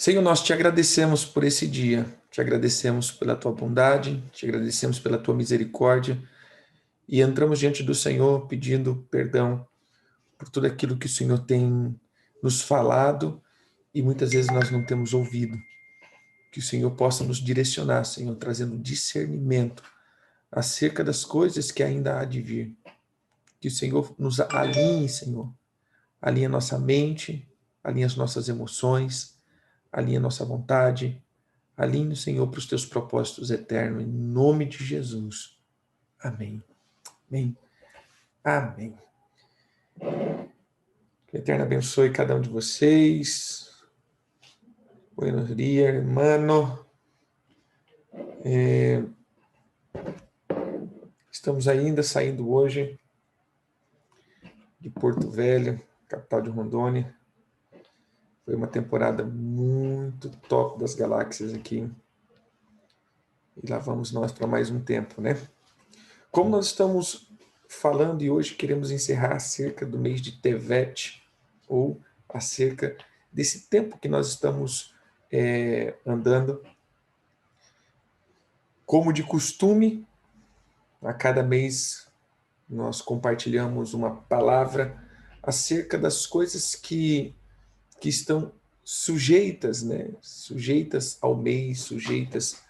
Senhor, nós te agradecemos por esse dia, te agradecemos pela tua bondade, te agradecemos pela tua misericórdia e entramos diante do Senhor pedindo perdão por tudo aquilo que o Senhor tem nos falado e muitas vezes nós não temos ouvido. Que o Senhor possa nos direcionar, Senhor, trazendo discernimento acerca das coisas que ainda há de vir. Que o Senhor nos alinhe, Senhor, alinhe a nossa mente, alinhe as nossas emoções, alinhe a nossa vontade, alinhe, Senhor, para os teus propósitos eternos, em nome de Jesus. Amém. Amém. Amém. Que o Eterno abençoe cada um de vocês. Buenos dias, hermano. Estamos ainda saindo hoje de Porto Velho, capital de Rondônia. Foi uma temporada muito top das galáxias aqui. E lá vamos nós para mais um tempo, né? Como nós estamos falando e hoje queremos encerrar acerca do mês de Tevet, ou acerca desse tempo que nós estamos andando. Como de costume, a cada mês nós compartilhamos uma palavra acerca das coisas que estão sujeitas, né? Sujeitas ao mês, sujeitas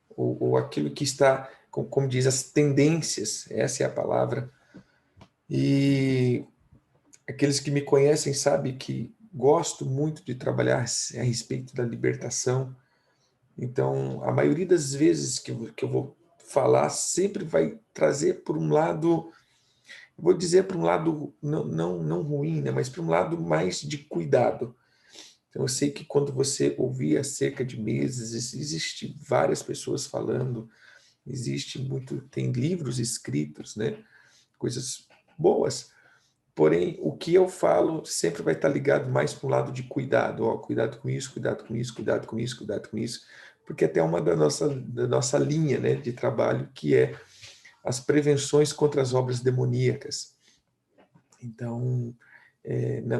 ou aquilo que está, como diz, as tendências, essa é a palavra. E aqueles que me conhecem sabem que gosto muito de trabalhar a respeito da libertação. Então, a maioria das vezes que eu vou falar sempre vai trazer por um lado, vou dizer por um lado não ruim, né, mas por um lado mais de cuidado. Então, eu sei que quando você ouvir acerca de meses, existe várias pessoas falando, existe muito, tem livros escritos, né, coisas boas. Porém, o que eu falo sempre vai estar ligado mais para o lado de cuidado. Ó, cuidado com isso, cuidado com isso, cuidado com isso, cuidado com isso. Porque até uma da nossa linha, né, de trabalho, que é as prevenções contra as obras demoníacas. Então,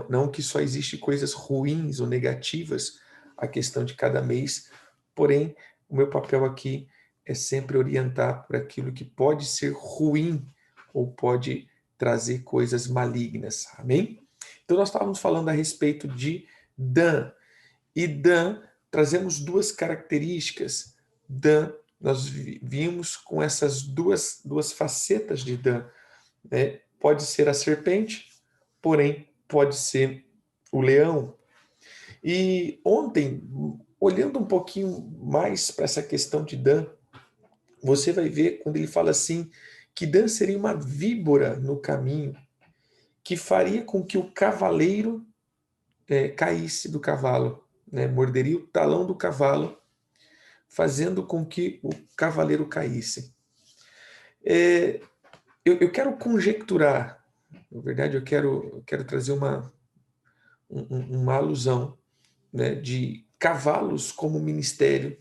não que só existe coisas ruins ou negativas, a questão de cada mês, porém, o meu papel aqui é sempre orientar para aquilo que pode ser ruim ou pode trazer coisas malignas, amém? Então nós estávamos falando a respeito de Dan, e Dan, trazemos duas características. Dan, nós vimos com essas duas facetas de Dan, né? Pode ser a serpente, porém pode ser o leão. E ontem, olhando um pouquinho mais para essa questão de Dan, você vai ver quando ele fala assim, que Dan seria uma víbora no caminho, que faria com que o cavaleiro caísse do cavalo, né? Morderia o talão do cavalo, fazendo com que o cavaleiro caísse. Eu quero conjecturar, na verdade eu quero trazer uma alusão, né, de cavalos como ministério,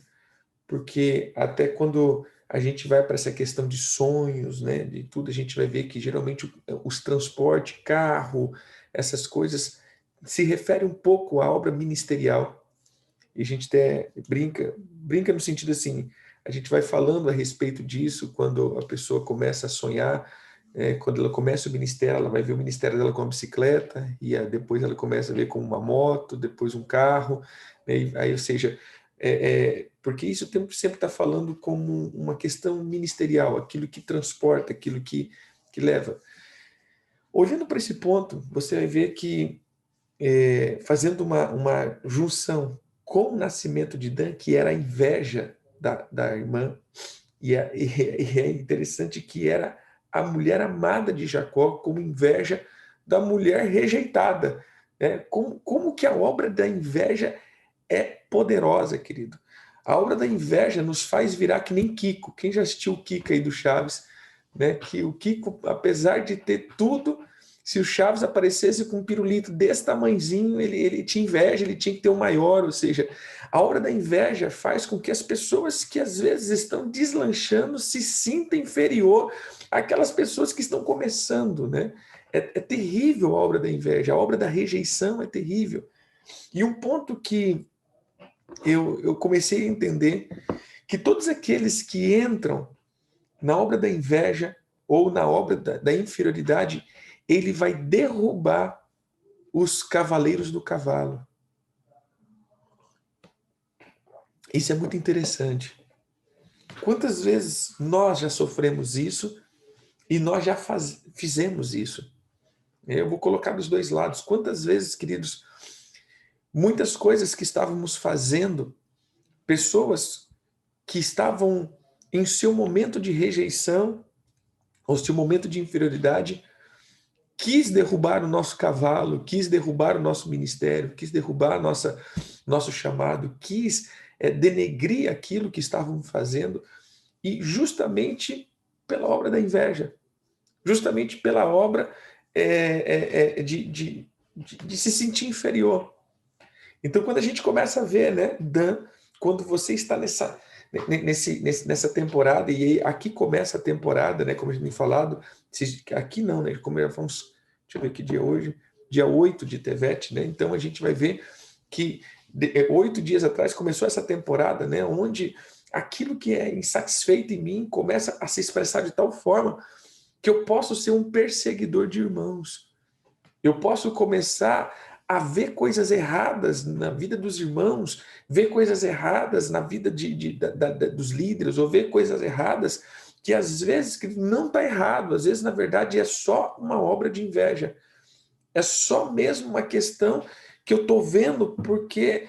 porque até quando a gente vai para essa questão de sonhos, né, de tudo, a gente vai ver que geralmente os transportes, carro, essas coisas, se refere um pouco à obra ministerial. E a gente até brinca no sentido assim, a gente vai falando a respeito disso quando a pessoa começa a sonhar, quando ela começa o ministério, ela vai ver o ministério dela com uma bicicleta, e depois ela começa a ver com uma moto, depois um carro, né, aí, ou seja, porque isso sempre está falando como uma questão ministerial, aquilo que transporta, aquilo que leva. Olhando para esse ponto, você vai ver que, fazendo uma junção com o nascimento de Dan, que era a inveja da irmã, e é interessante que era a mulher amada de Jacó como inveja da mulher rejeitada. Né? Como que a obra da inveja é poderosa, querido. A obra da inveja nos faz virar que nem Kiko. Quem já assistiu o Kiko aí do Chaves, né? Que o Kiko, apesar de ter tudo, se o Chaves aparecesse com um pirulito desse tamanhozinho, ele tinha inveja, ele tinha que ter o maior, ou seja, a obra da inveja faz com que as pessoas que às vezes estão deslanchando se sintam inferior àquelas pessoas que estão começando, né? É terrível a obra da inveja, a obra da rejeição é terrível. E um ponto que eu comecei a entender, que todos aqueles que entram na obra da inveja ou na obra da inferioridade, ele vai derrubar os cavaleiros do cavalo. Isso é muito interessante. Quantas vezes nós já sofremos isso e nós já fizemos isso? Eu vou colocar dos dois lados. Quantas vezes, queridos, muitas coisas que estávamos fazendo, pessoas que estavam em seu momento de rejeição, ou seu momento de inferioridade, quis derrubar o nosso cavalo, quis derrubar o nosso ministério, quis derrubar nosso chamado, quis denegrir aquilo que estávamos fazendo, e justamente pela obra da inveja, justamente pela obra de se sentir inferior. Então, quando a gente começa a ver, né, Dan, quando você está nessa temporada, e aí aqui começa a temporada, né, como a gente tem falado, aqui não, né, como vamos, deixa eu ver que dia é hoje, dia 8 de Tevet, né, então a gente vai ver que 8 dias atrás começou essa temporada, né, onde aquilo que é insatisfeito em mim começa a se expressar de tal forma que eu posso ser um perseguidor de irmãos. Eu posso começar a ver coisas erradas na vida dos irmãos, ver coisas erradas na vida dos líderes, ou ver coisas erradas que às vezes que não está errado, às vezes na verdade é só uma obra de inveja. É só mesmo uma questão que eu estou vendo porque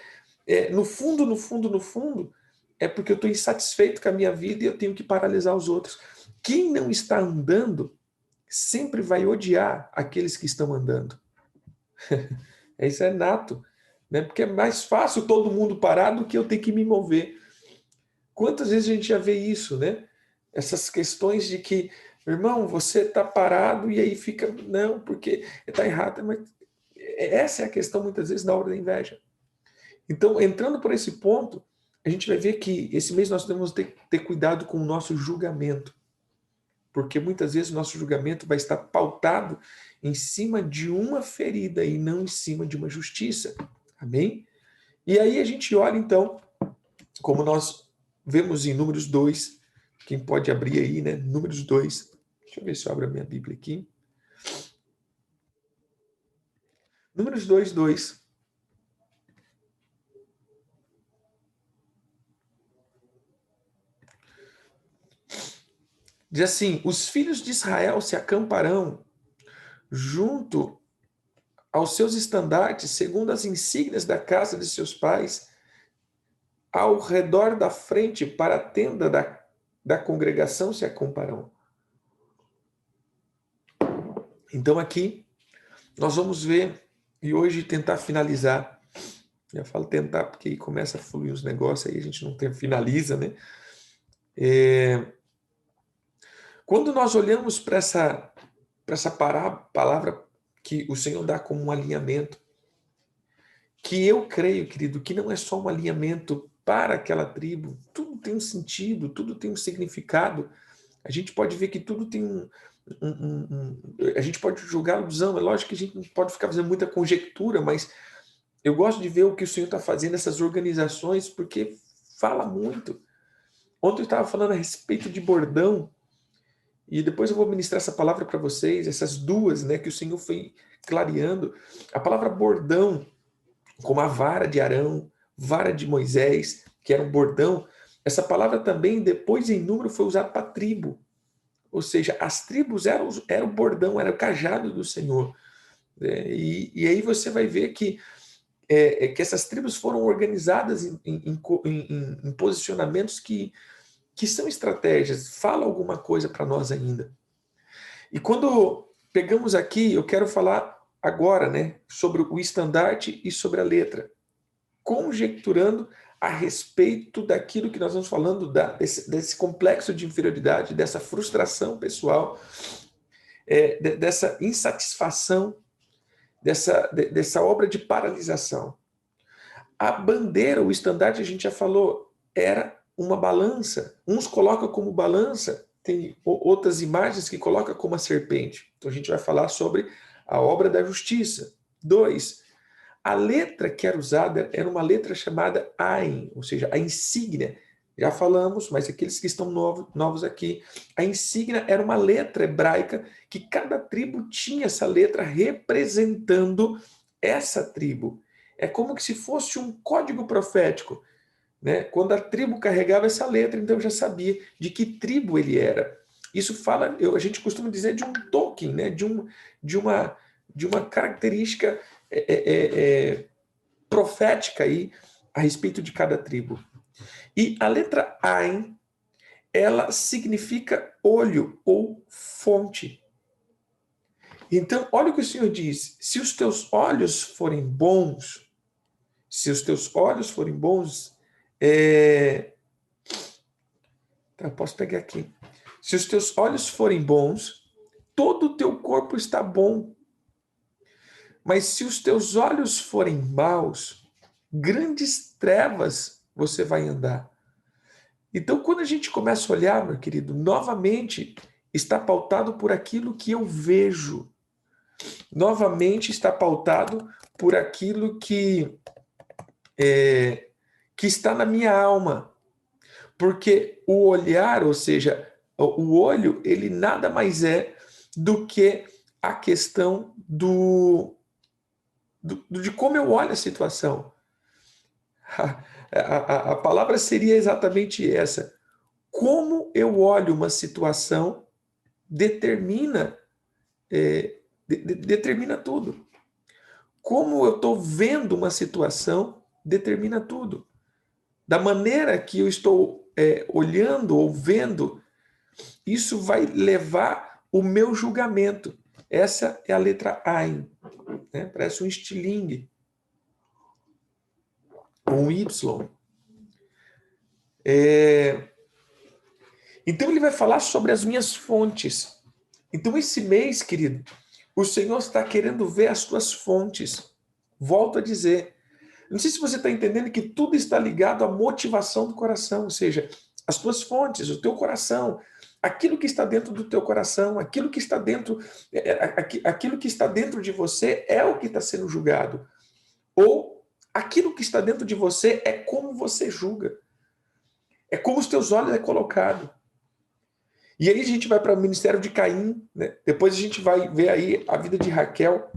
no fundo, é porque eu estou insatisfeito com a minha vida e eu tenho que paralisar os outros. Quem não está andando sempre vai odiar aqueles que estão andando. Isso é nato, né? Porque é mais fácil todo mundo parar do que eu ter que me mover. Quantas vezes a gente já vê isso, né? Essas questões de que, irmão, você está parado e aí fica, não, porque está errado. Mas essa é a questão muitas vezes da obra da inveja. Então, entrando por esse ponto, a gente vai ver que esse mês nós temos que ter cuidado com o nosso julgamento. Porque muitas vezes o nosso julgamento vai estar pautado em cima de uma ferida e não em cima de uma justiça. Amém? E aí a gente olha, então, como nós vemos em Números 2, quem pode abrir aí, né? Números 2. Deixa eu ver se eu abro a minha Bíblia aqui. Números 2, 2. Diz assim: os filhos de Israel se acamparão junto aos seus estandartes, segundo as insígnias da casa de seus pais, ao redor da frente para a tenda da congregação se acamparão. Então aqui nós vamos ver, e hoje tentar finalizar. Eu falo tentar porque aí começa a fluir os negócios, aí a gente não finaliza, né? Quando nós olhamos para essa palavra que o Senhor dá como um alinhamento, que eu creio, querido, que não é só um alinhamento para aquela tribo, tudo tem um sentido, tudo tem um significado. A gente pode ver que tudo tem a gente pode julgar alusão, é lógico que a gente não pode ficar fazendo muita conjectura, mas eu gosto de ver o que o Senhor está fazendo nessas organizações, porque fala muito. Ontem eu estava falando a respeito de bordão, e depois eu vou ministrar essa palavra para vocês, essas duas, né, que o Senhor foi clareando. A palavra bordão, como a vara de Arão, vara de Moisés, que era um bordão, essa palavra também, depois em número, foi usada para tribo. Ou seja, as tribos eram o bordão, era o cajado do Senhor. E aí você vai ver que essas tribos foram organizadas em posicionamentos que são estratégias, fala alguma coisa para nós ainda. E quando pegamos aqui, eu quero falar agora, né, sobre o estandarte e sobre a letra, conjecturando a respeito daquilo que nós vamos falando, desse complexo de inferioridade, dessa frustração pessoal, dessa insatisfação, dessa obra de paralisação. A bandeira, o estandarte, a gente já falou, era uma balança. Uns colocam como balança, tem outras imagens que colocam como a serpente. Então a gente vai falar sobre a obra da justiça. 2, a letra que era usada era uma letra chamada Ain, ou seja, a insígnia. Já falamos, mas aqueles que estão novos aqui, a insígnia era uma letra hebraica que cada tribo tinha essa letra representando essa tribo. É como que se fosse um código profético, né? Quando a tribo carregava essa letra, então já sabia de que tribo ele era. Isso fala, a gente costuma dizer de um token, né? De uma característica profética aí a respeito de cada tribo. E a letra Ain, ela significa olho ou fonte. Então, olha o que o Senhor diz: se os teus olhos forem bons, se os teus olhos forem bons, posso pegar aqui. Se os teus olhos forem bons, todo o teu corpo está bom. Mas se os teus olhos forem maus, grandes trevas você vai andar. Então, quando a gente começa a olhar, meu querido, novamente está pautado por aquilo que eu vejo. Novamente está pautado por aquilo que está na minha alma. Porque o olhar, ou seja, o olho, ele nada mais é do que a questão de como eu olho a situação. A palavra seria exatamente essa. Como eu olho uma situação determina tudo. Como eu estou vendo uma situação determina tudo. Da maneira que eu estou olhando ou vendo, isso vai levar o meu julgamento. Essa é a letra Ain, né? Parece um estilingue, um Y. Então ele vai falar sobre as minhas fontes. Então esse mês, querido, o Senhor está querendo ver as tuas fontes. Volto a dizer, não sei se você está entendendo que tudo está ligado à motivação do coração, ou seja, as tuas fontes, o teu coração, aquilo que está dentro do teu coração, aquilo que está dentro de você é o que está sendo julgado. Ou aquilo que está dentro de você é como você julga. É como os teus olhos é colocado. E aí a gente vai para o ministério de Caim, né? Depois a gente vai ver aí a vida de Raquel.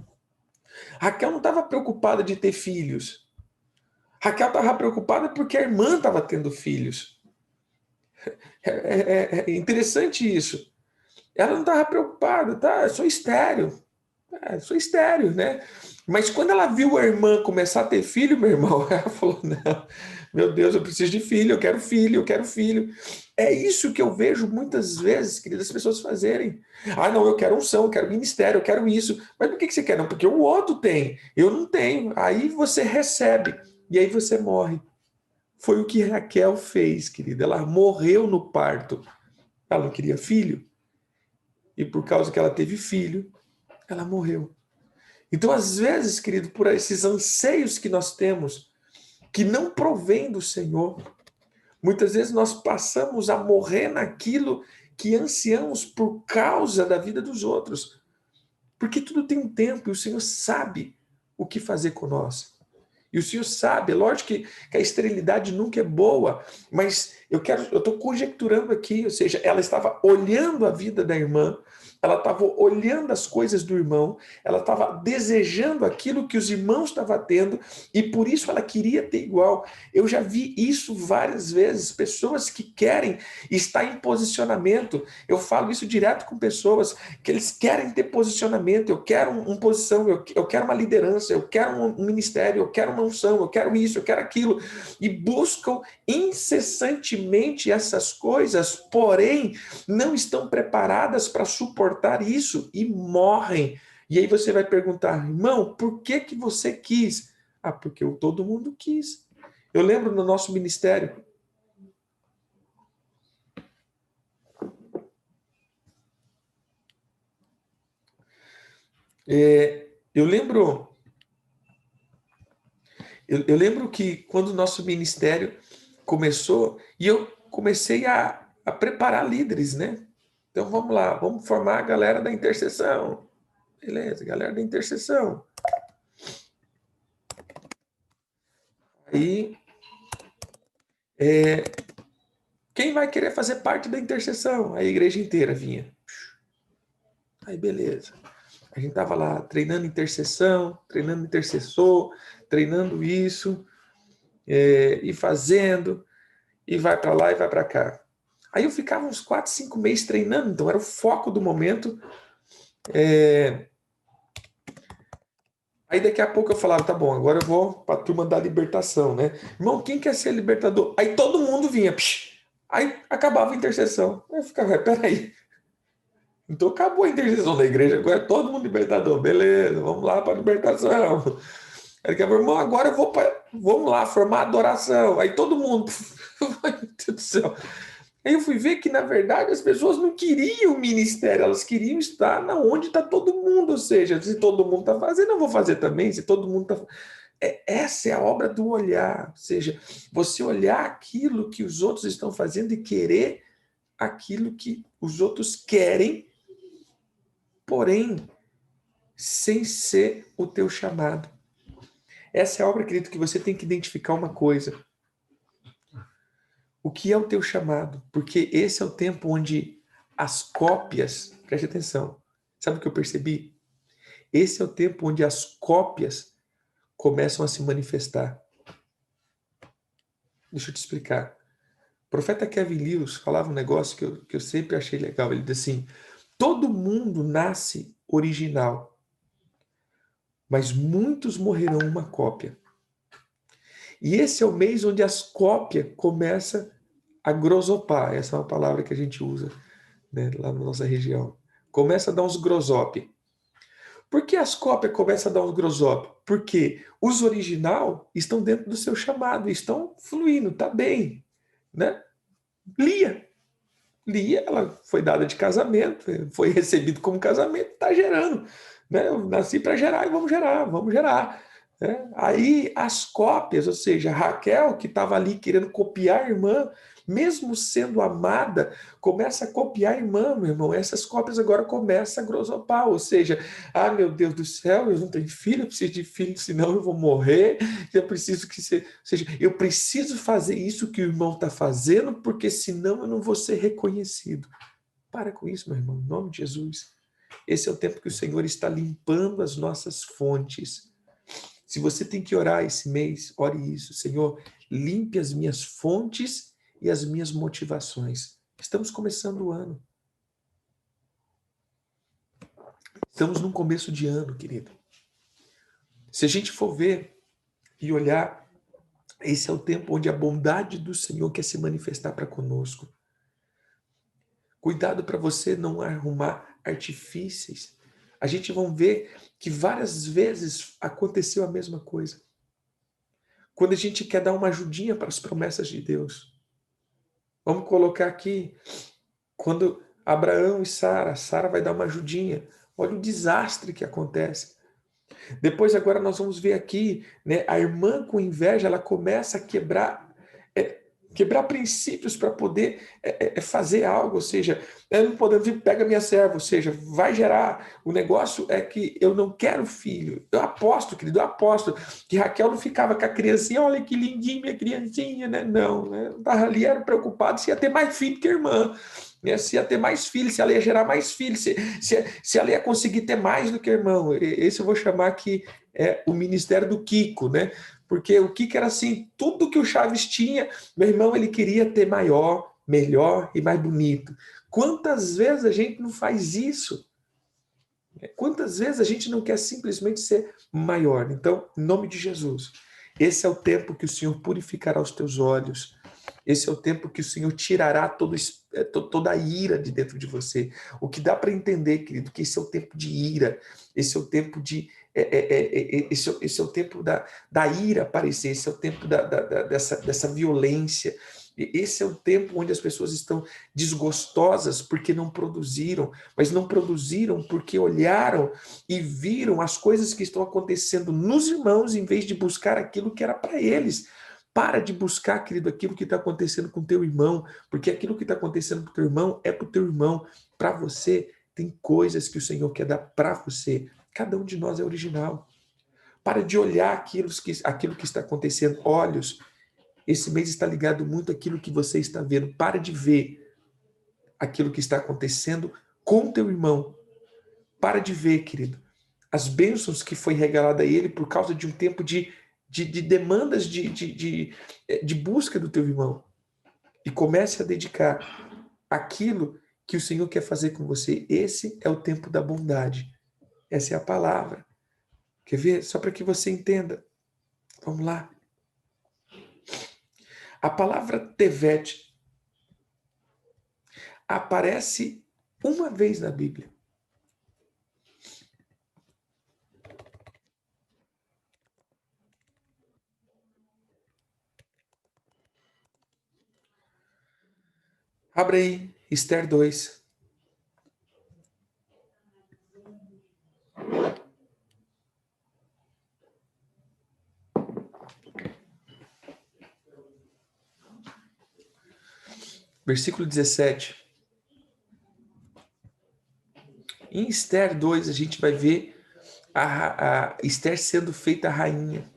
Raquel não estava preocupada de ter filhos. Raquel estava preocupada porque a irmã estava tendo filhos. É interessante isso. Ela não estava preocupada, tá? Eu sou estéril. Sou estéril, né? Mas quando ela viu a irmã começar a ter filho, meu irmão, ela falou: não, meu Deus, eu preciso de filho, eu quero filho, eu quero filho. É isso que eu vejo muitas vezes, queridas, as pessoas fazerem. Ah, não, eu quero unção, eu quero ministério, eu quero isso. Mas por que você quer? Não, porque o outro tem, eu não tenho. Aí você recebe e aí você morre. Foi o que Raquel fez, querida. Ela morreu no parto. Ela não queria filho. E por causa que ela teve filho, ela morreu. Então, às vezes, querido, por esses anseios que nós temos, que não provém do Senhor, muitas vezes nós passamos a morrer naquilo que ansiamos por causa da vida dos outros. Porque tudo tem um tempo e o Senhor sabe o que fazer com nós. E o Senhor sabe, é lógico que a esterilidade nunca é boa, mas eu estou conjecturando aqui, ou seja, ela estava olhando a vida da irmã, ela estava olhando as coisas do irmão, ela estava desejando aquilo que os irmãos estavam tendo, e por isso ela queria ter igual. Eu já vi isso várias vezes, pessoas que querem estar em posicionamento. Eu falo isso direto com pessoas que eles querem ter posicionamento. Eu quero uma posição, eu quero uma liderança, eu quero um ministério, eu quero uma unção, eu quero isso, eu quero aquilo, e buscam incessantemente essas coisas, porém não estão preparadas para suportar isso e morrem. E aí você vai perguntar: irmão, por que você quis? Ah, porque todo mundo quis. Eu lembro no nosso ministério, eu lembro que quando o nosso ministério começou, e eu comecei a preparar líderes, né? Então vamos lá, vamos formar a galera da intercessão. Beleza, galera da intercessão. Aí, quem vai querer fazer parte da intercessão? A igreja inteira vinha. Aí, beleza. A gente tava lá treinando intercessão, treinando intercessor, treinando isso, e fazendo, e vai para lá e vai para cá. Aí eu ficava uns 4, 5 meses treinando, então era o foco do momento. Aí daqui a pouco eu falava, tá bom, agora eu vou para a turma da libertação, né? Irmão, quem quer ser libertador? Aí todo mundo vinha, aí acabava a intercessão. Aí eu ficava, peraí, então acabou a intercessão da igreja, agora é todo mundo libertador, beleza, vamos lá para a libertação. Aí daqui a pouco, irmão, agora eu vou vamos lá, formar adoração. Aí todo mundo, meu Deus do céu. Aí eu fui ver que, na verdade, as pessoas não queriam o ministério, elas queriam estar na onde está todo mundo. Ou seja, se todo mundo está fazendo, eu vou fazer também. Se todo mundo está. Essa é a obra do olhar. Ou seja, você olhar aquilo que os outros estão fazendo e querer aquilo que os outros querem, porém, sem ser o teu chamado. Essa é a obra, querido, que você tem que identificar uma coisa. O que é o teu chamado? Porque esse é o tempo onde as cópias, preste atenção, sabe o que eu percebi? Esse é o tempo onde as cópias começam a se manifestar. Deixa eu te explicar. O profeta Kevin Lewis falava um negócio que eu sempre achei legal. Ele diz assim, todo mundo nasce original, mas muitos morrerão uma cópia. E esse é o mês onde as cópias começam a grosopar. Essa é uma palavra que a gente usa, né, lá na nossa região. Começa a dar uns grosop. Por que as cópias começam a dar uns grosop? Porque os original estão dentro do seu chamado, estão fluindo, tá bem, né? Lia. Lia, ela foi dada de casamento, foi recebido como casamento, tá gerando, né? Eu nasci para gerar e vamos gerar, vamos gerar. Né? Aí as cópias, ou seja, Raquel, que estava ali querendo copiar a irmã, mesmo sendo amada, começa a copiar a irmã, meu irmão. Essas cópias agora começam a grosopar, ou seja, ah, meu Deus do céu, eu não tenho filho, eu preciso de filho, senão eu vou morrer. Eu preciso que você, ou seja, eu preciso fazer isso que o irmão está fazendo, porque senão eu não vou ser reconhecido. Para com isso, meu irmão, em nome de Jesus. Esse é o tempo que o Senhor está limpando as nossas fontes. Se você tem que orar esse mês, ore isso. Senhor, limpe as minhas fontes e as minhas motivações. Estamos começando o ano. Estamos num começo de ano, querido. Se a gente for ver e olhar, esse é o tempo onde a bondade do Senhor quer se manifestar para conosco. Cuidado para você não arrumar artifícios. A gente vai ver que várias vezes aconteceu a mesma coisa. Quando a gente quer dar uma ajudinha para as promessas de Deus. Vamos colocar aqui, quando Abraão e Sara vai dar uma ajudinha. Olha o desastre que acontece. Depois agora nós vamos ver aqui, né, a irmã com inveja, ela começa a quebrar princípios para poder fazer algo, ou seja, eu não podendo vir, pega minha serva, ou seja, vai gerar. O negócio é que eu não quero filho. Eu aposto, querido, eu aposto que Raquel não ficava com a criancinha, olha que lindinha minha criancinha, né? Não, né? Estava ali, era preocupado se ia ter mais filho que a irmã. Né? Se ia ter mais filhos, se ela ia gerar mais filhos, se ela ia conseguir ter mais do que o irmão. Esse eu vou chamar que é o ministério do Kiko, né? Porque o Kiko era assim, tudo que o Chaves tinha, meu irmão, ele queria ter maior, melhor e mais bonito. Quantas vezes a gente não faz isso? Quantas vezes a gente não quer simplesmente ser maior? Então, em nome de Jesus, esse é o tempo que o Senhor purificará os teus olhos. Esse é o tempo que o Senhor tirará toda a ira de dentro de você. O que dá para entender, querido, que esse é o tempo de ira, esse é o tempo de. Esse é o tempo da ira aparecer, esse é o tempo dessa violência. Esse é o tempo onde as pessoas estão desgostosas porque não produziram, mas não produziram porque olharam e viram as coisas que estão acontecendo nos irmãos em vez de buscar aquilo que era para eles. Para de buscar, querido, aquilo que está acontecendo com teu irmão, porque aquilo que está acontecendo com teu irmão é para o teu irmão. Para você, tem coisas que o Senhor quer dar para você. Cada um de nós é original. Para de olhar aquilo que está acontecendo. Olhos, esse mês está ligado muito àquilo que você está vendo. Para de ver aquilo que está acontecendo com teu irmão. Para de ver, querido, as bênçãos que foi regalada a ele por causa de um tempo de demandas de busca do teu irmão. E comece a dedicar aquilo que o Senhor quer fazer com você. Esse é o tempo da bondade. Essa é a palavra. Quer ver? Só para que você entenda. Vamos lá. A palavra tevet aparece uma vez na Bíblia. Abra aí, Esther 2. Versículo 17. Em Esther 2, a gente vai ver a Esther sendo feita rainha.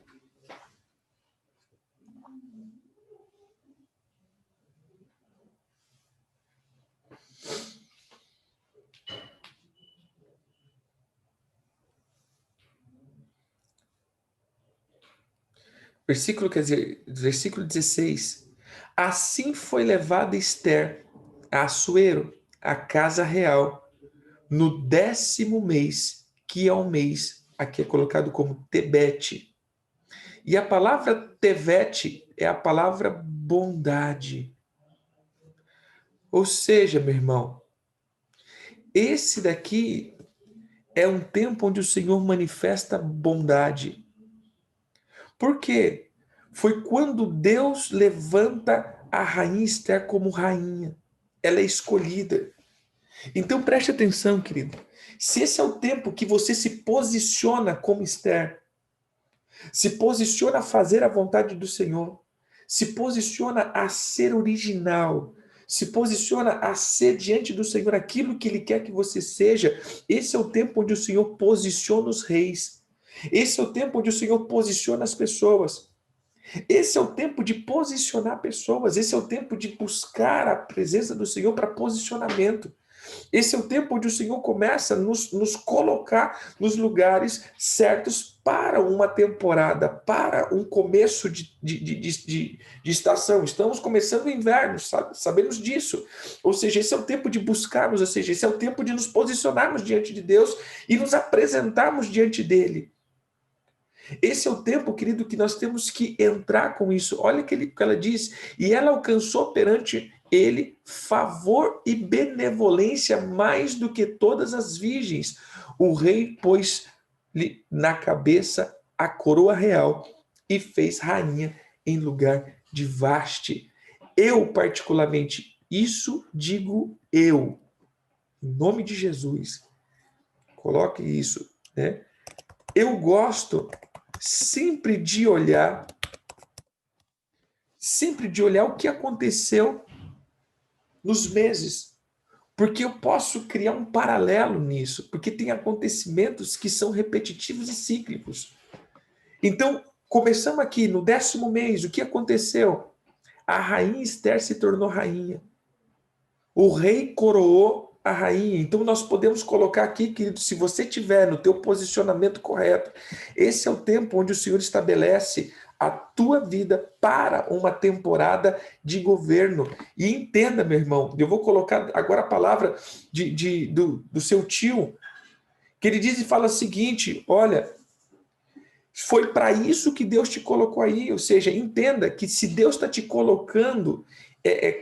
Versículo 16. Assim foi levada Esther a Assuero, a casa real, no 10º mês, que é o mês, aqui é colocado como Tebete. E a palavra Tevete é a palavra bondade. Ou seja, meu irmão, esse daqui é um tempo onde o Senhor manifesta bondade. Por quê? Foi quando Deus levanta a rainha Esther como rainha. Ela é escolhida. Então preste atenção, querido. Se esse é o tempo que você se posiciona como Esther, se posiciona a fazer a vontade do Senhor, se posiciona a ser original, se posiciona a ser diante do Senhor aquilo que Ele quer que você seja, esse é o tempo onde o Senhor posiciona os reis. Esse é o tempo onde o Senhor posiciona as pessoas. Esse é o tempo de posicionar pessoas. Esse é o tempo de buscar a presença do Senhor para posicionamento. Esse é o tempo onde o Senhor começa a nos colocar nos lugares certos para uma temporada, para um começo de estação. Estamos começando o inverno, sabe? Sabemos disso. Ou seja, esse é o tempo de buscarmos, ou seja, esse é o tempo de nos posicionarmos diante de Deus e nos apresentarmos diante dele. Esse é o tempo, querido, que nós temos que entrar com isso. Olha o que ela diz. E ela alcançou perante ele favor e benevolência mais do que todas as virgens. O rei pôs-lhe na cabeça a coroa real e fez rainha em lugar de Vaste. Eu, particularmente, isso digo eu. Em nome de Jesus. Coloque isso, né? Eu gosto sempre de olhar o que aconteceu nos meses, porque eu posso criar um paralelo nisso, porque tem acontecimentos que são repetitivos e cíclicos. Então, começamos aqui no 10º mês, o que aconteceu? A rainha Esther se tornou rainha. O rei coroou a rainha. Então nós podemos colocar aqui, querido, se você tiver no teu posicionamento correto, esse é o tempo onde o Senhor estabelece a tua vida para uma temporada de governo. E entenda, meu irmão, eu vou colocar agora a palavra do seu tio, que ele diz e fala o seguinte: olha, foi para isso que Deus te colocou aí. Ou seja, entenda que se Deus está te colocando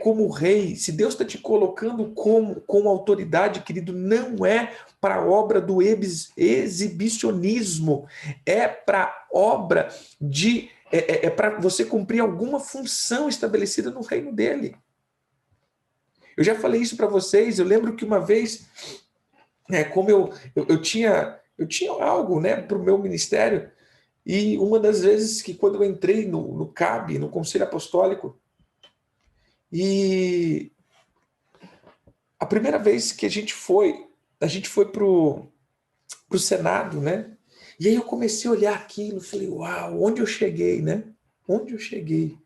como rei, se Deus está te colocando como autoridade, querido, não é para a obra do exibicionismo, é para obra é para você cumprir alguma função estabelecida no reino dele. Eu já falei isso para vocês. Eu lembro que uma vez, como eu tinha algo, né, para o meu ministério. E uma das vezes que quando eu entrei no CAB, no Conselho Apostólico, e a primeira vez que a gente foi para o Senado, né? E aí eu comecei a olhar aquilo, falei, uau, onde eu cheguei, né? Onde eu cheguei?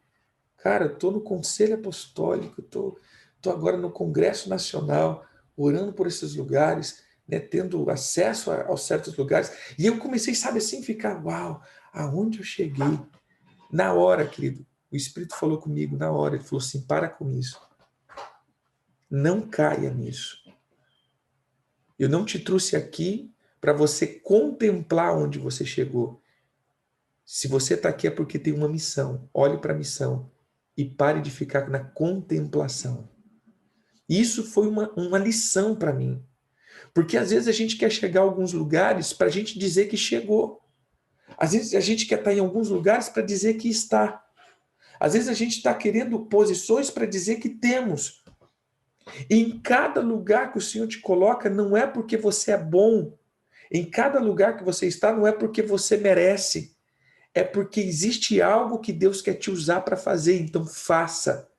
Cara, eu tô no Conselho Apostólico, tô agora no Congresso Nacional, orando por esses lugares, né, tendo acesso aos certos lugares. E eu comecei, sabe assim, ficar, uau, aonde eu cheguei? Na hora, querido, o Espírito falou comigo, na hora, ele falou assim, para com isso. Não caia nisso. Eu não te trouxe aqui para você contemplar onde você chegou. Se você está aqui é porque tem uma missão. Olhe para a missão e pare de ficar na contemplação. Isso foi uma lição para mim. Porque às vezes a gente quer chegar a alguns lugares para a gente dizer que chegou. Às vezes a gente quer estar em alguns lugares para dizer que está. Às vezes a gente está querendo posições para dizer que temos. E em cada lugar que o Senhor te coloca, não é porque você é bom. Em cada lugar que você está, não é porque você merece. É porque existe algo que Deus quer te usar para fazer. Então faça.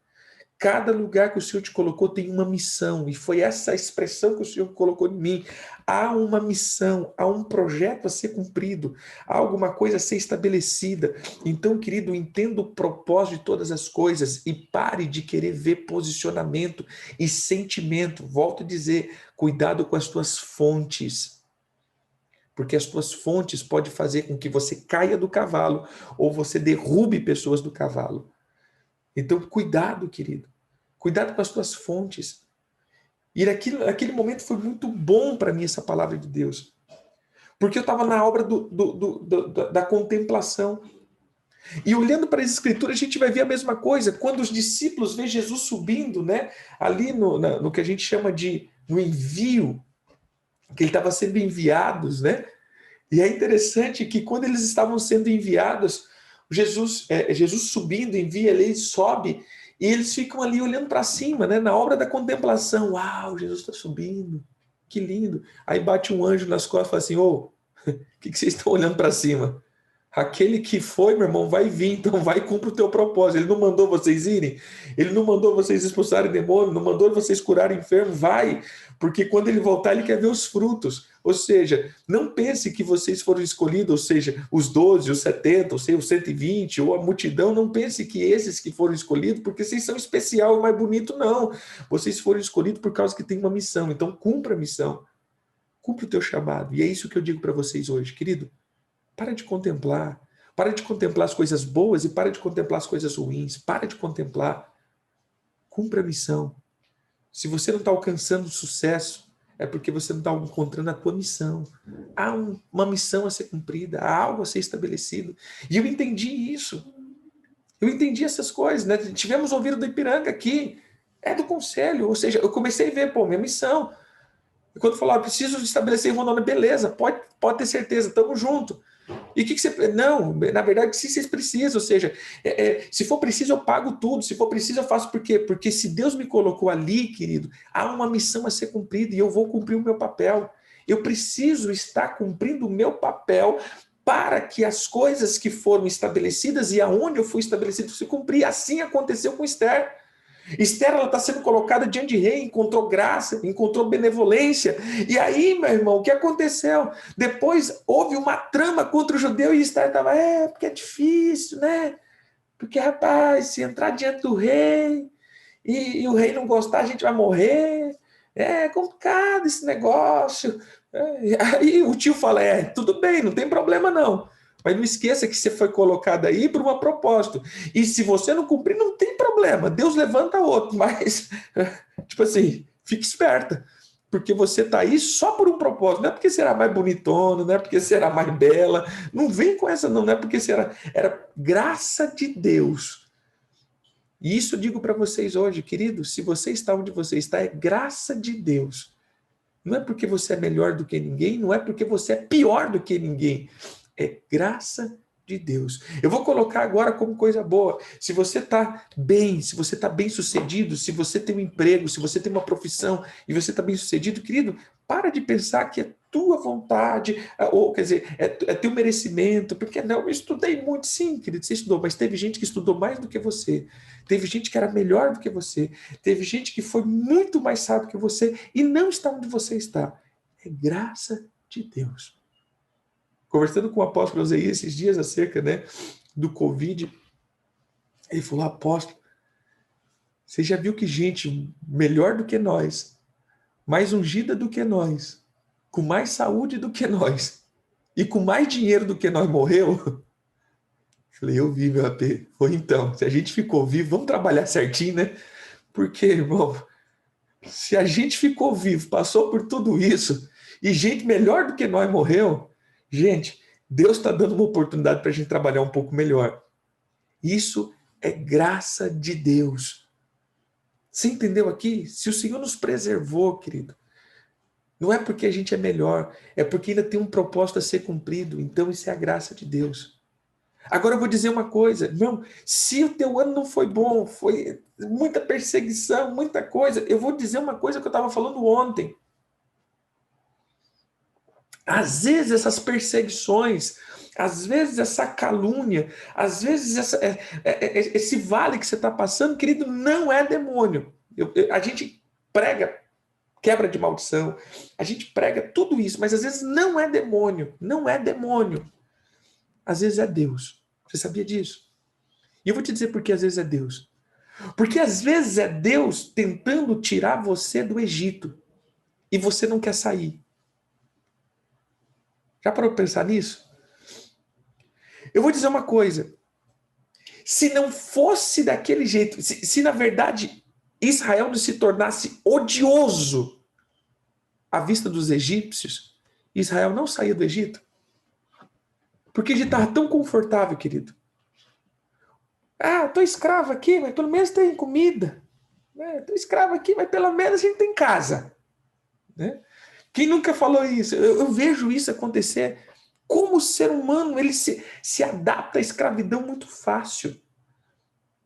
Cada lugar que o Senhor te colocou tem uma missão, e foi essa expressão que o Senhor colocou em mim. Há uma missão, há um projeto a ser cumprido, há alguma coisa a ser estabelecida. Então, querido, entenda o propósito de todas as coisas e pare de querer ver posicionamento e sentimento. Volto a dizer, cuidado com as tuas fontes, porque as tuas fontes podem fazer com que você caia do cavalo ou você derrube pessoas do cavalo. Então, cuidado, querido. Cuidado com as tuas fontes. E naquele momento foi muito bom para mim essa palavra de Deus. Porque eu estava na obra da contemplação. E olhando para as Escrituras, a gente vai ver a mesma coisa. Quando os discípulos veem Jesus subindo, né, ali no que a gente chama de no envio, que ele estava sendo enviados, né? E é interessante que quando eles estavam sendo enviados, Jesus subindo, envia, ele sobe, e eles ficam ali olhando para cima, né, na obra da contemplação. Uau, Jesus está subindo, que lindo. Aí bate um anjo nas costas e fala assim, ô, o que vocês estão olhando para cima? Aquele que foi, meu irmão, vai vir, então vai e cumpre o teu propósito. Ele não mandou vocês irem, ele não mandou vocês expulsarem demônio, não mandou vocês curarem enfermo, vai, porque quando ele voltar, ele quer ver os frutos. Ou seja, não pense que vocês foram escolhidos, ou seja, os 12, os 70, ou seja, os 120, ou a multidão, não pense que esses que foram escolhidos, porque vocês são especial e mais bonito, não. Vocês foram escolhidos por causa que tem uma missão, então cumpra a missão, cumpra o teu chamado. E é isso que eu digo para vocês hoje, querido. Para de contemplar. Para de contemplar as coisas boas e para de contemplar as coisas ruins. Para de contemplar. Cumpra a missão. Se você não está alcançando sucesso, é porque você não está encontrando a tua missão. Há uma missão a ser cumprida, há algo a ser estabelecido. E eu entendi isso. Eu entendi essas coisas, né? Tivemos ouvido do Ipiranga aqui, é do conselho. Ou seja, eu comecei a ver, pô, minha missão. E quando falou, preciso estabelecer um nome, beleza, pode ter certeza, estamos junto. E o que você... Não, na verdade, se vocês precisam, ou seja, se for preciso eu pago tudo, se for preciso eu faço por quê? Porque se Deus me colocou ali, querido, há uma missão a ser cumprida e eu vou cumprir o meu papel. Eu preciso estar cumprindo o meu papel para que as coisas que foram estabelecidas e aonde eu fui estabelecido se cumprir. Assim aconteceu com Esther. Esther, ela está sendo colocada diante de rei, encontrou graça, encontrou benevolência. E aí, meu irmão, o que aconteceu? Depois houve uma trama contra o judeu e Esther estava, porque é difícil, né? Porque, rapaz, se entrar diante do rei e o rei não gostar, a gente vai morrer. É complicado esse negócio. Aí o tio fala, tudo bem, não tem problema não. Mas não esqueça que você foi colocado aí por um propósito. E se você não cumprir, não tem problema. Deus levanta outro. Mas, tipo assim, fique esperta. Porque você está aí só por um propósito. Não é porque será mais bonitona, não é porque será mais bela. Não vem com essa, não. Não é porque será. Era graça de Deus. E isso eu digo para vocês hoje, querido. Se você está onde você está, é graça de Deus. Não é porque você é melhor do que ninguém, não é porque você é pior do que ninguém. É graça de Deus. Eu vou colocar agora como coisa boa. Se você está bem, se você está bem sucedido, se você tem um emprego, se você tem uma profissão e você está bem sucedido, querido, para de pensar que é tua vontade, ou quer dizer, é teu merecimento, porque não, eu estudei muito, sim, querido, você estudou, mas teve gente que estudou mais do que você, teve gente que era melhor do que você, teve gente que foi muito mais sábio que você e não está onde você está. É graça de Deus. Conversando com o apóstolo Oséias esses dias acerca, né, do Covid, ele falou: apóstolo, você já viu que gente melhor do que nós, mais ungida do que nós, com mais saúde do que nós e com mais dinheiro do que nós morreu? Falei: eu vi, meu AP. Foi então, se a gente ficou vivo, vamos trabalhar certinho, né? Porque, irmão, se a gente ficou vivo, passou por tudo isso, e gente melhor do que nós morreu, gente, Deus está dando uma oportunidade para a gente trabalhar um pouco melhor. Isso é graça de Deus. Você entendeu aqui? Se o Senhor nos preservou, querido, não é porque a gente é melhor, é porque ainda tem um propósito a ser cumprido. Então, isso é a graça de Deus. Agora eu vou dizer uma coisa, não, se o teu ano não foi bom, foi muita perseguição, muita coisa, eu vou dizer uma coisa que eu estava falando ontem. Às vezes essas perseguições, às vezes essa calúnia, às vezes esse vale que você está passando, querido, não é demônio. A gente prega quebra de maldição, a gente prega tudo isso, mas às vezes não é demônio, não é demônio. Às vezes é Deus. Você sabia disso? E eu vou te dizer por que às vezes é Deus. Porque às vezes é Deus tentando tirar você do Egito e você não quer sair. Já parou para pensar nisso? Eu vou dizer uma coisa. Se não fosse daquele jeito, se na verdade Israel não se tornasse odioso à vista dos egípcios, Israel não saía do Egito. Porque ele estava tão confortável, querido. Ah, tô escravo aqui, mas pelo menos tem comida. Tô escravo aqui, mas pelo menos a gente tem casa. Né? Quem nunca falou isso? Eu vejo isso acontecer. Como o ser humano ele se adapta à escravidão muito fácil.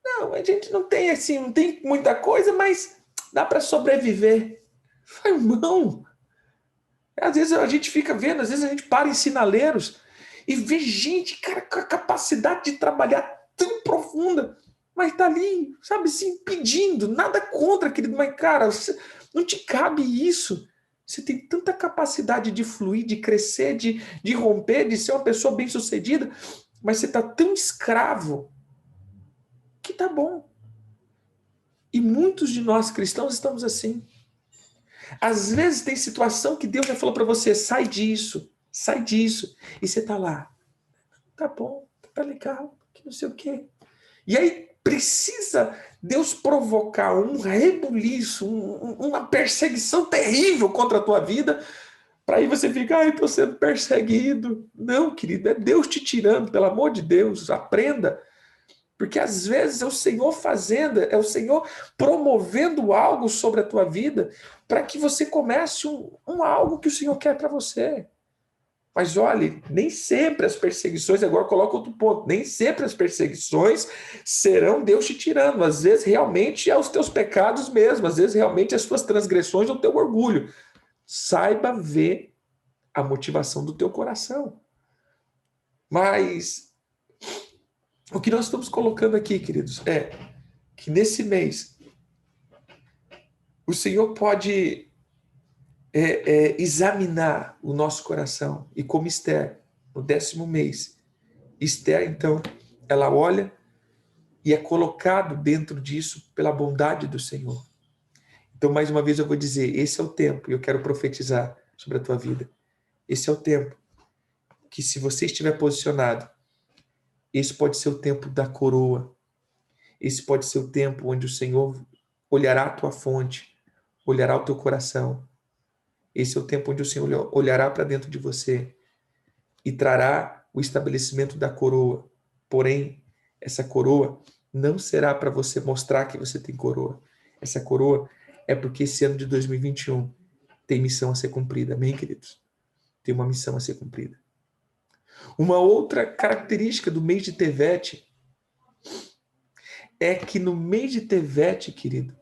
Não, a gente não tem assim, não tem muita coisa, mas dá para sobreviver. Fala, irmão, às vezes a gente fica vendo, às vezes a gente para em sinaleiros e vê gente, cara, com a capacidade de trabalhar tão profunda, mas tá ali, sabe, se impedindo, nada contra, querido, mas, cara, não te cabe isso. Você tem tanta capacidade de fluir, de crescer, de romper, de ser uma pessoa bem-sucedida, mas você tá tão escravo que tá bom. E muitos de nós cristãos estamos assim. Às vezes tem situação que Deus já falou para você, sai disso, sai disso. E você tá lá, tá bom, tá legal, que não sei o quê. E aí precisa Deus provocar um rebuliço, uma perseguição terrível contra a tua vida, para aí você ficar, ai, estou sendo perseguido. Não, querido, é Deus te tirando, pelo amor de Deus, aprenda. Porque às vezes é o Senhor fazendo, é o Senhor promovendo algo sobre a tua vida para que você comece algo que o Senhor quer para você. Mas olhe, nem sempre as perseguições, agora coloca outro ponto, nem sempre as perseguições serão Deus te tirando. Às vezes realmente é os teus pecados mesmo, às vezes realmente as tuas transgressões ou o teu orgulho. Saiba ver a motivação do teu coração. Mas o que nós estamos colocando aqui, queridos, é que nesse mês o Senhor pode examinar o nosso coração. E como Esther, no 10º mês, Esther, então, ela olha e é colocado dentro disso pela bondade do Senhor. Então, mais uma vez eu vou dizer, esse é o tempo, e eu quero profetizar sobre a tua vida. Esse é o tempo que, se você estiver posicionado, esse pode ser o tempo da coroa. Esse pode ser o tempo onde o Senhor olhará a tua fonte, olhará o teu coração. Esse é o tempo onde o Senhor olhará para dentro de você e trará o estabelecimento da coroa. Porém, essa coroa não será para você mostrar que você tem coroa. Essa coroa é porque esse ano de 2021 tem missão a ser cumprida. Amém, queridos? Tem uma missão a ser cumprida. Uma outra característica do mês de Tevete é que no mês de Tevete, querido,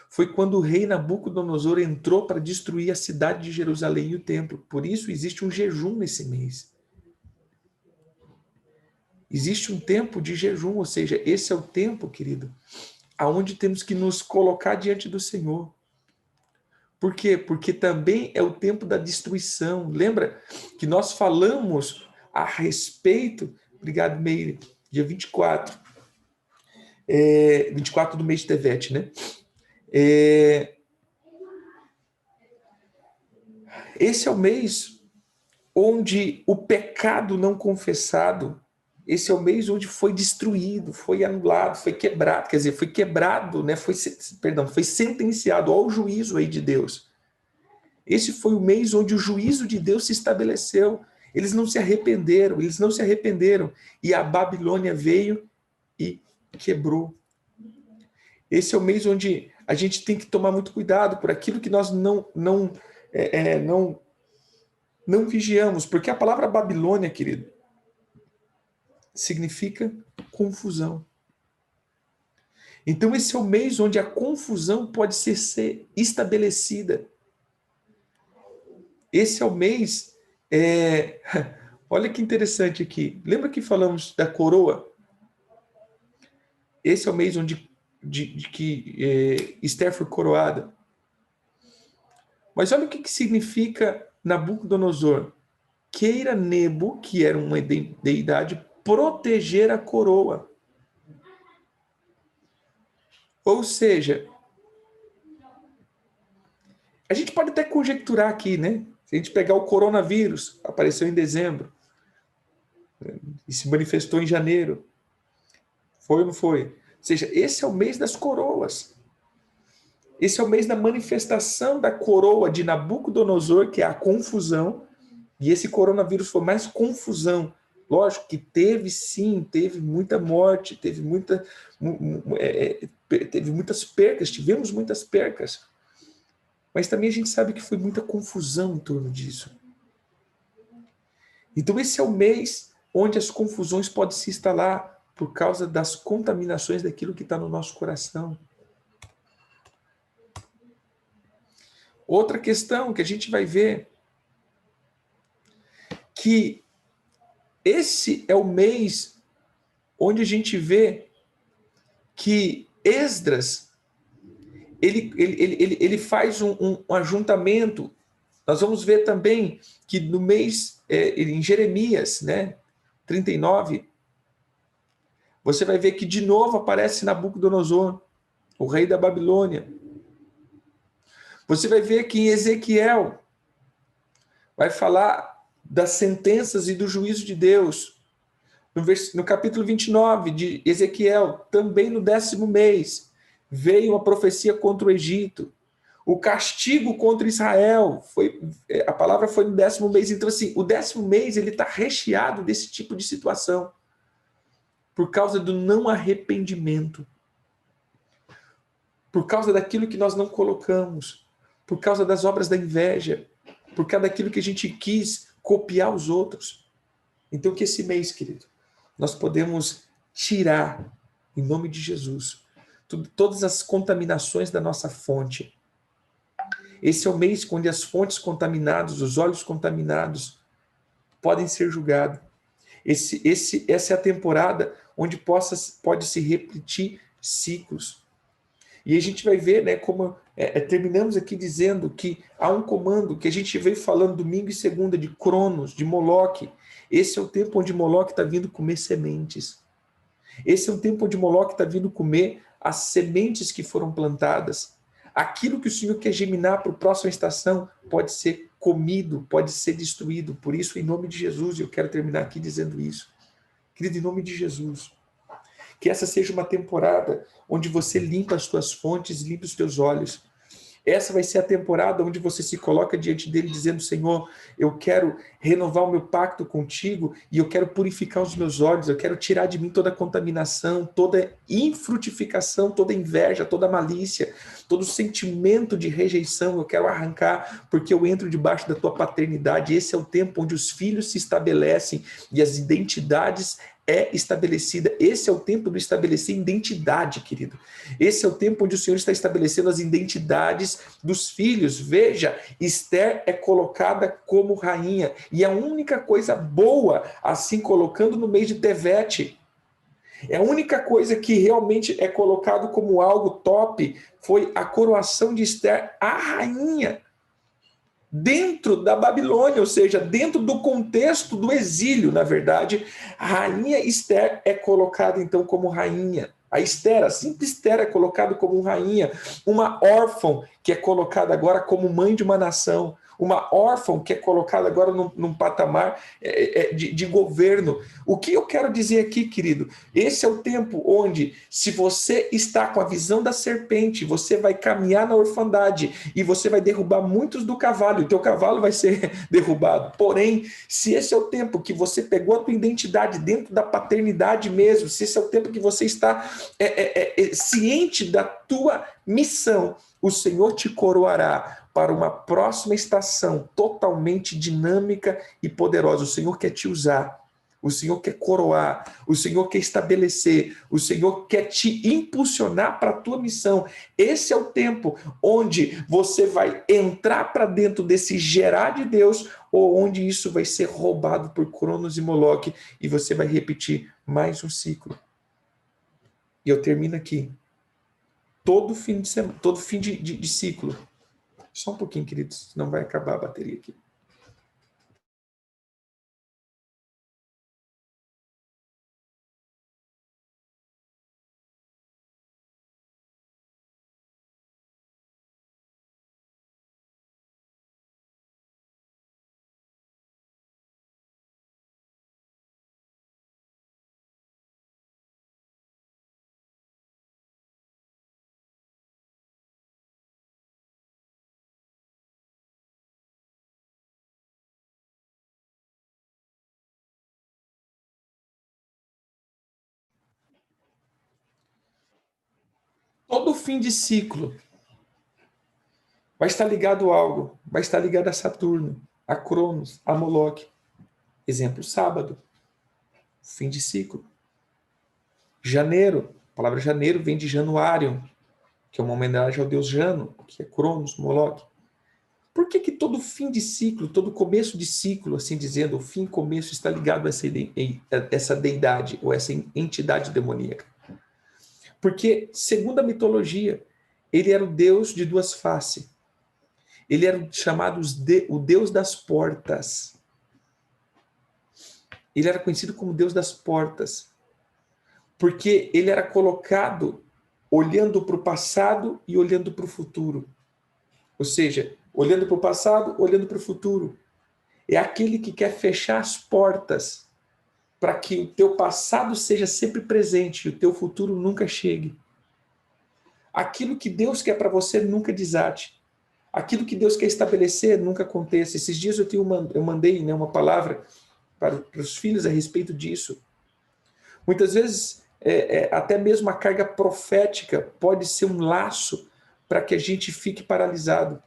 foi quando o rei Nabucodonosor entrou para destruir a cidade de Jerusalém e o templo. Por isso existe um jejum nesse mês. Existe um tempo de jejum, ou seja, esse é o tempo, querido, aonde temos que nos colocar diante do Senhor. Por quê? Porque também é o tempo da destruição. Lembra que nós falamos a respeito, obrigado, Meire, dia 24, 24 do mês de Tevete, né? Esse é o mês onde o pecado não confessado, esse é o mês onde foi destruído, foi anulado, foi quebrado, quer dizer, foi quebrado, né? Foi sentenciado ao juízo aí de Deus. Esse foi o mês onde o juízo de Deus se estabeleceu. Eles não se arrependeram, e a Babilônia veio e quebrou. Esse é o mês onde a gente tem que tomar muito cuidado por aquilo que nós não vigiamos, porque a palavra Babilônia, querido, significa confusão. Então esse é o mês onde a confusão pode ser estabelecida. Esse é o mês... Olha que interessante aqui. Lembra que falamos da coroa? Esse é o mês onde que Esther foi coroada. Mas olha o que significa Nabucodonosor. Queira Nebo, que era uma deidade, proteger a coroa. Ou seja, a gente pode até conjecturar aqui, né? Se a gente pegar o coronavírus, apareceu em dezembro, e se manifestou em janeiro. Foi ou não foi? Ou seja, esse é o mês das coroas. Esse é o mês da manifestação da coroa de Nabucodonosor, que é a confusão, e esse coronavírus foi mais confusão. Lógico que teve muita morte, teve muitas percas, tivemos muitas percas. Mas também a gente sabe que foi muita confusão em torno disso. Então esse é o mês onde as confusões podem se instalar por causa das contaminações daquilo que está no nosso coração. Outra questão que a gente vai ver, que esse é o mês onde a gente vê que Esdras, ele faz um ajuntamento. Nós vamos ver também que no mês, em Jeremias, né, 39, você vai ver que de novo aparece Nabucodonosor, o rei da Babilônia. Você vai ver que em Ezequiel vai falar das sentenças e do juízo de Deus. No capítulo 29 de Ezequiel, também no 10º mês, veio uma profecia contra o Egito. O castigo contra Israel, a palavra foi no 10º mês. Então, assim, o 10º mês ele está recheado desse tipo de situação, por causa do não arrependimento, por causa daquilo que nós não colocamos, por causa das obras da inveja, por causa daquilo que a gente quis copiar os outros. Então, que esse mês, querido, nós podemos tirar, em nome de Jesus, todas as contaminações da nossa fonte. Esse é o mês onde as fontes contaminadas, os olhos contaminados, podem ser julgados. Essa é a temporada onde pode se repetir ciclos. E a gente vai ver, né, como terminamos aqui dizendo que há um comando que a gente veio falando domingo e segunda de Cronos, de Moloque. Esse é o tempo onde Moloque está vindo comer sementes. Esse é o tempo onde Moloque está vindo comer as sementes que foram plantadas. Aquilo que o Senhor quer germinar para a próxima estação pode ser comido, pode ser destruído. Por isso, em nome de Jesus, eu quero terminar aqui dizendo isso. Querido, em nome de Jesus, que essa seja uma temporada onde você limpa as suas fontes, limpa os teus olhos. Essa vai ser a temporada onde você se coloca diante dele dizendo: Senhor, eu quero renovar o meu pacto contigo e eu quero purificar os meus olhos, eu quero tirar de mim toda contaminação, toda infrutificação, toda inveja, toda malícia, todo sentimento de rejeição, eu quero arrancar, porque eu entro debaixo da tua paternidade. Esse é o tempo onde os filhos se estabelecem e as identidades estabelecida. Esse é o tempo do estabelecer identidade, querido. Esse é o tempo onde o Senhor está estabelecendo as identidades dos filhos. Veja, Esther é colocada como rainha, e a única coisa boa, assim colocando no mês de Tevete, A única coisa que realmente é colocado como algo top foi a coroação de Esther, a rainha, dentro da Babilônia, ou seja, dentro do contexto do exílio, na verdade, a rainha Esther é colocada então como rainha. A Esther, a simples Esther é colocada como rainha, uma órfã que é colocada agora como mãe de uma nação, uma órfã que é colocada agora num patamar de governo. O que eu quero dizer aqui, querido? Esse é o tempo onde, se você está com a visão da serpente, você vai caminhar na orfandade e você vai derrubar muitos do cavalo, e o teu cavalo vai ser derrubado. Porém, se esse é o tempo que você pegou a tua identidade dentro da paternidade mesmo, se esse é o tempo que você está ciente da tua missão, o Senhor te coroará para uma próxima estação totalmente dinâmica e poderosa. O Senhor quer te usar, o Senhor quer coroar, o Senhor quer estabelecer, o Senhor quer te impulsionar para a tua missão. Esse é o tempo onde você vai entrar para dentro desse gerar de Deus, ou onde isso vai ser roubado por Cronos e Moloque, e você vai repetir mais um ciclo. E eu termino aqui. Todo fim de semana, todo fim de ciclo. Só um pouquinho, queridos, senão vai acabar a bateria aqui. Todo fim de ciclo vai estar ligado a algo, vai estar ligado a Saturno, a Cronos, a Moloque. Exemplo, sábado, fim de ciclo. Janeiro, a palavra janeiro vem de Januário, que é uma homenagem ao deus Jano, que é Cronos, Moloque. Por que todo fim de ciclo, todo começo de ciclo, assim dizendo, o fim e começo está ligado a essa deidade ou essa entidade demoníaca? Porque, segundo a mitologia, ele era o deus de duas faces. Ele era chamado o deus das portas. Ele era conhecido como deus das portas, porque ele era colocado olhando para o passado e olhando para o futuro. Ou seja, olhando para o passado, olhando para o futuro. É aquele que quer fechar as portas para que o teu passado seja sempre presente e o teu futuro nunca chegue. Aquilo que Deus quer para você nunca desate. Aquilo que Deus quer estabelecer nunca aconteça. Esses dias eu mandei uma palavra para os filhos a respeito disso. Muitas vezes, até mesmo a carga profética pode ser um laço para que a gente fique paralisado.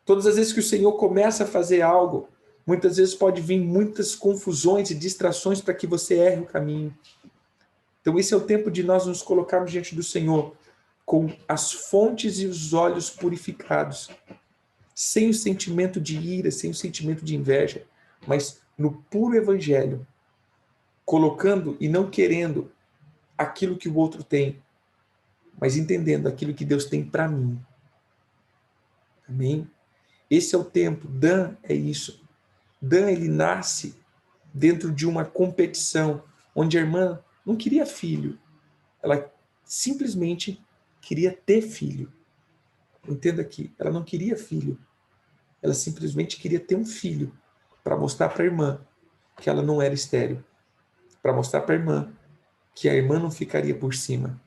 Todas as vezes que o Senhor começa a fazer algo, muitas vezes pode vir muitas confusões e distrações para que você erre o caminho. Então esse é o tempo de nós nos colocarmos diante do Senhor com as fontes e os olhos purificados, sem o sentimento de ira, sem o sentimento de inveja, mas no puro evangelho, colocando e não querendo aquilo que o outro tem, mas entendendo aquilo que Deus tem para mim. Amém? Esse é o tempo. Dan é isso. Dan, ele nasce dentro de uma competição onde a irmã não queria filho. Ela simplesmente queria ter filho. Entenda aqui, ela não queria filho. Ela simplesmente queria ter um filho para mostrar para a irmã que ela não era estéril. Para mostrar para a irmã que a irmã não ficaria por cima.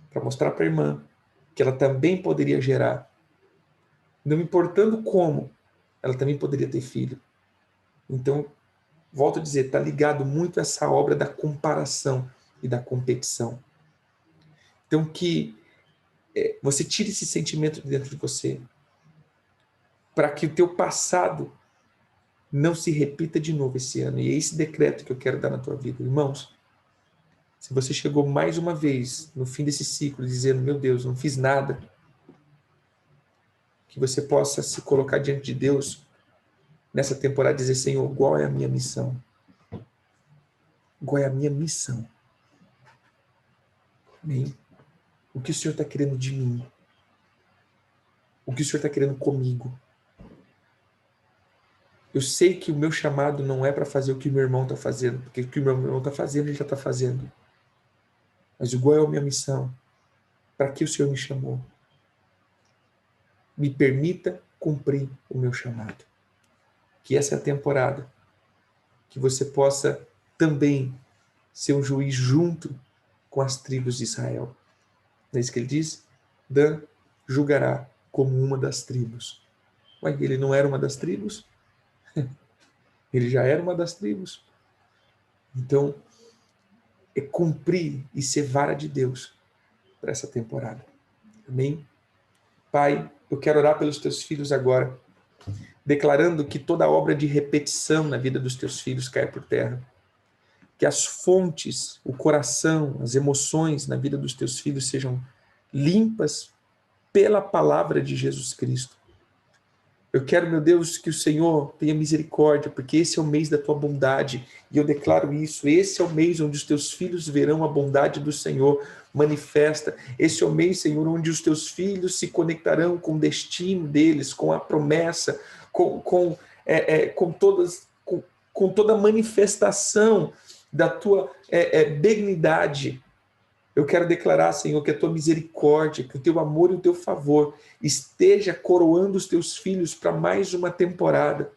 Para mostrar para a irmã que ela também poderia gerar. Não importando como, ela também poderia ter filho. Então, volto a dizer, está ligado muito a essa obra da comparação e da competição. Então, que você tire esse sentimento de dentro de você, para que o teu passado não se repita de novo esse ano. E é esse decreto que eu quero dar na tua vida. Irmãos, se você chegou mais uma vez no fim desse ciclo dizendo, meu Deus, não fiz nada, que você possa se colocar diante de Deus nessa temporada e dizer, Senhor, qual é a minha missão? Qual é a minha missão? Amém? O que o Senhor está querendo de mim? O que o Senhor está querendo comigo? Eu sei que o meu chamado não é para fazer o que o meu irmão está fazendo, porque o que o meu irmão está fazendo, ele já está fazendo. Mas igual é a minha missão. Para que o Senhor me chamou? Me permita cumprir o meu chamado. Que essa é a temporada. Que você possa também ser um juiz junto com as tribos de Israel. Não é isso que ele diz? Dan julgará como uma das tribos. Mas ele não era uma das tribos? Ele já era uma das tribos. Então, é cumprir e ser vara de Deus para essa temporada. Amém? Pai, eu quero orar pelos teus filhos agora, declarando que toda obra de repetição na vida dos teus filhos caia por terra. Que as fontes, o coração, as emoções na vida dos teus filhos sejam limpas pela palavra de Jesus Cristo. Eu quero, meu Deus, que o Senhor tenha misericórdia, porque esse é o mês da tua bondade, e eu declaro isso. Esse é o mês onde os teus filhos verão a bondade do Senhor manifesta. Esse é o mês, Senhor, onde os teus filhos se conectarão com o destino deles, com a promessa, com toda a manifestação da tua benignidade. Eu quero declarar, Senhor, que a tua misericórdia, que o teu amor e o teu favor esteja coroando os teus filhos para mais uma temporada.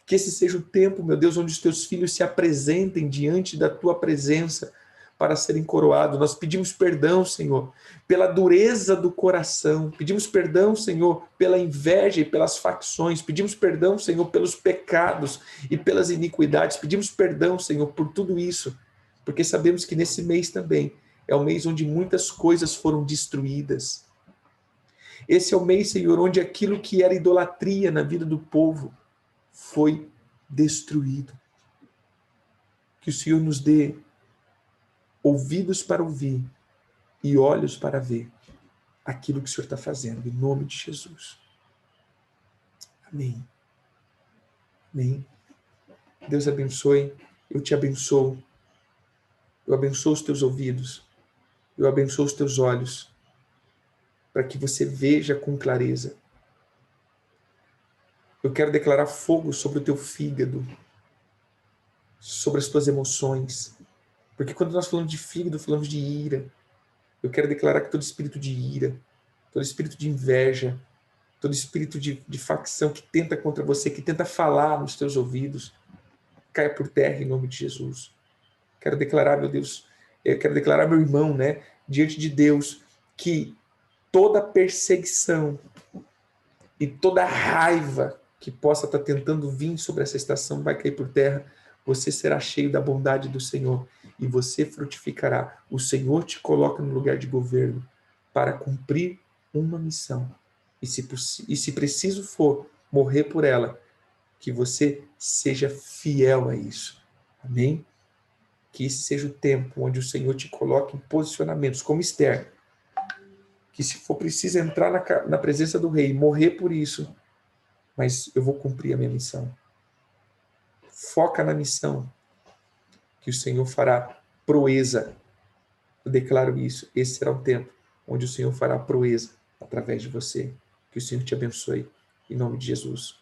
Que esse seja o tempo, meu Deus, onde os teus filhos se apresentem diante da tua presença para serem coroados. Nós pedimos perdão, Senhor, pela dureza do coração. Pedimos perdão, Senhor, pela inveja e pelas facções. Pedimos perdão, Senhor, pelos pecados e pelas iniquidades. Pedimos perdão, Senhor, por tudo isso, porque sabemos que nesse mês também é o mês onde muitas coisas foram destruídas. Esse é o mês, Senhor, onde aquilo que era idolatria na vida do povo foi destruído. Que o Senhor nos dê ouvidos para ouvir e olhos para ver aquilo que o Senhor está fazendo, em nome de Jesus. Amém. Amém. Deus abençoe, eu te abençoo. Eu abençoo os teus ouvidos, eu abençoo os teus olhos, para que você veja com clareza. Eu quero declarar fogo sobre o teu fígado, sobre as tuas emoções. Porque quando nós falamos de fígado, falamos de ira. Eu quero declarar que todo espírito de ira, todo espírito de inveja, todo espírito de facção que tenta contra você, que tenta falar nos teus ouvidos, caia por terra em nome de Jesus. Quero declarar, meu Deus, eu quero declarar, meu irmão, né, diante de Deus, que toda perseguição e toda raiva que possa estar tentando vir sobre essa estação vai cair por terra. Você será cheio da bondade do Senhor e você frutificará. O Senhor te coloca no lugar de governo para cumprir uma missão. E se preciso for morrer por ela, que você seja fiel a isso. Amém? Que esse seja o tempo onde o Senhor te coloque em posicionamentos, como Esther, que se for preciso entrar na presença do rei, morrer por isso, mas eu vou cumprir a minha missão. Foca na missão, que o Senhor fará proeza. Eu declaro isso. Esse será o tempo onde o Senhor fará proeza através de você. Que o Senhor te abençoe. Em nome de Jesus.